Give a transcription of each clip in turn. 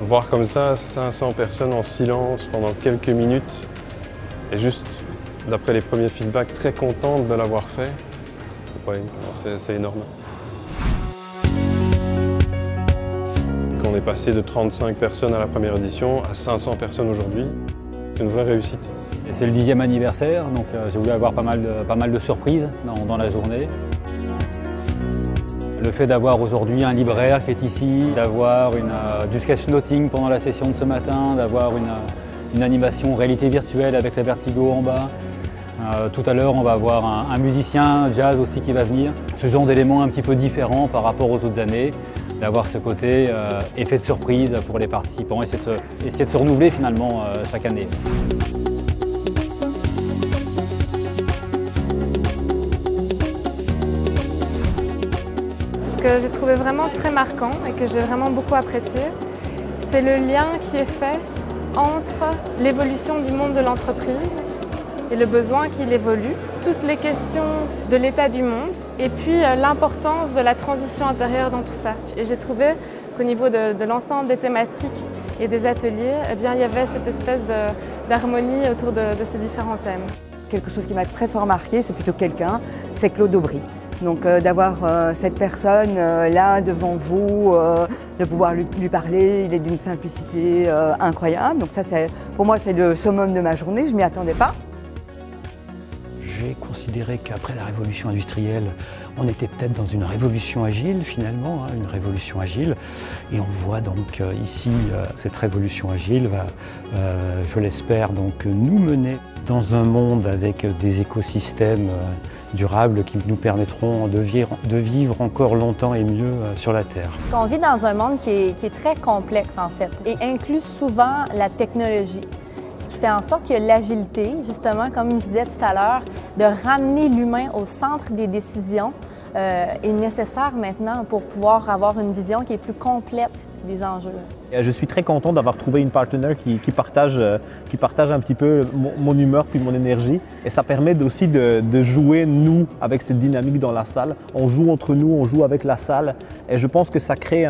Voir comme ça 500 personnes en silence pendant quelques minutes et juste, d'après les premiers feedbacks, très contentes de l'avoir fait, c'est énorme. On est passé de 35 personnes à la première édition à 500 personnes aujourd'hui. C'est une vraie réussite. C'est le 10e anniversaire, donc j'ai voulu avoir pas mal de surprises dans la journée. Le fait d'avoir aujourd'hui un libraire qui est ici, d'avoir du sketchnoting pendant la session de ce matin, d'avoir une animation réalité virtuelle avec la Vertigo en bas. Tout à l'heure, on va avoir un musicien jazz aussi qui va venir. Ce genre d'éléments un petit peu différents par rapport aux autres années, d'avoir ce côté effet de surprise pour les participants, essayer de se renouveler finalement chaque année. Ce que j'ai trouvé vraiment très marquant et que j'ai vraiment beaucoup apprécié, c'est le lien qui est fait entre l'évolution du monde de l'entreprise et le besoin qu'il évolue, toutes les questions de l'état du monde et puis l'importance de la transition intérieure dans tout ça. Et j'ai trouvé qu'au niveau de l'ensemble des thématiques et des ateliers, eh bien, il y avait cette espèce d'harmonie autour de ces différents thèmes. Quelque chose qui m'a très fort marqué, c'est plutôt quelqu'un, c'est Claude Aubry. Donc d'avoir cette personne là devant vous, de pouvoir lui parler, il est d'une simplicité incroyable. Donc ça, pour moi, c'est le summum de ma journée, je ne m'y attendais pas. J'ai considéré qu'après la révolution industrielle, on était peut-être dans une révolution agile finalement, une révolution agile. Et on voit donc ici, cette révolution agile va, je l'espère, donc nous mener dans un monde avec des écosystèmes durables qui nous permettront de vivre encore longtemps et mieux sur la Terre. On vit dans un monde qui est très complexe en fait et inclut souvent la technologie. Ce qui fait en sorte que l'agilité, justement, comme je disais tout à l'heure, de ramener l'humain au centre des décisions est nécessaire maintenant pour pouvoir avoir une vision qui est plus complète des enjeux. Je suis très content d'avoir trouvé une partenaire qui partage un petit peu mon humeur puis mon énergie. Et ça permet aussi de jouer, nous, avec cette dynamique dans la salle. On joue entre nous, on joue avec la salle. Et je pense que ça crée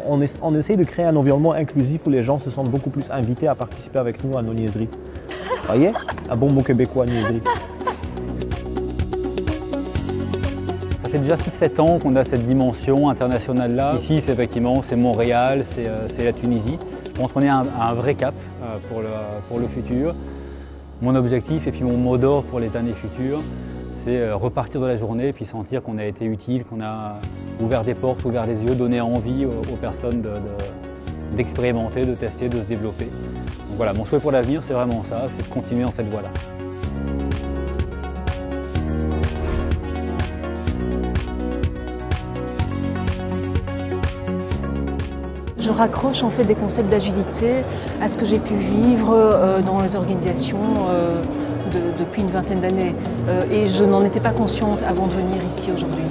on essaye de créer un environnement inclusif où les gens se sentent beaucoup plus invités à participer avec nous à nos niaiseries. Vous voyez? Un bon mot québécois, niaiserie. Ça fait déjà 6-7 ans qu'on a cette dimension internationale-là. Ici, effectivement, c'est Montréal, c'est la Tunisie. Je pense qu'on est à un vrai cap pour le futur. Mon objectif et puis mon mot d'ordre pour les années futures, c'est repartir de la journée et puis sentir qu'on a été utile, qu'on a ouvert des portes, ouvert les yeux, donné envie aux personnes d'expérimenter, de tester, de se développer. Donc voilà, mon souhait pour l'avenir, c'est vraiment ça, c'est de continuer dans cette voie-là. Je raccroche en fait des concepts d'agilité à ce que j'ai pu vivre dans les organisations depuis une vingtaine d'années et je n'en étais pas consciente avant de venir ici aujourd'hui.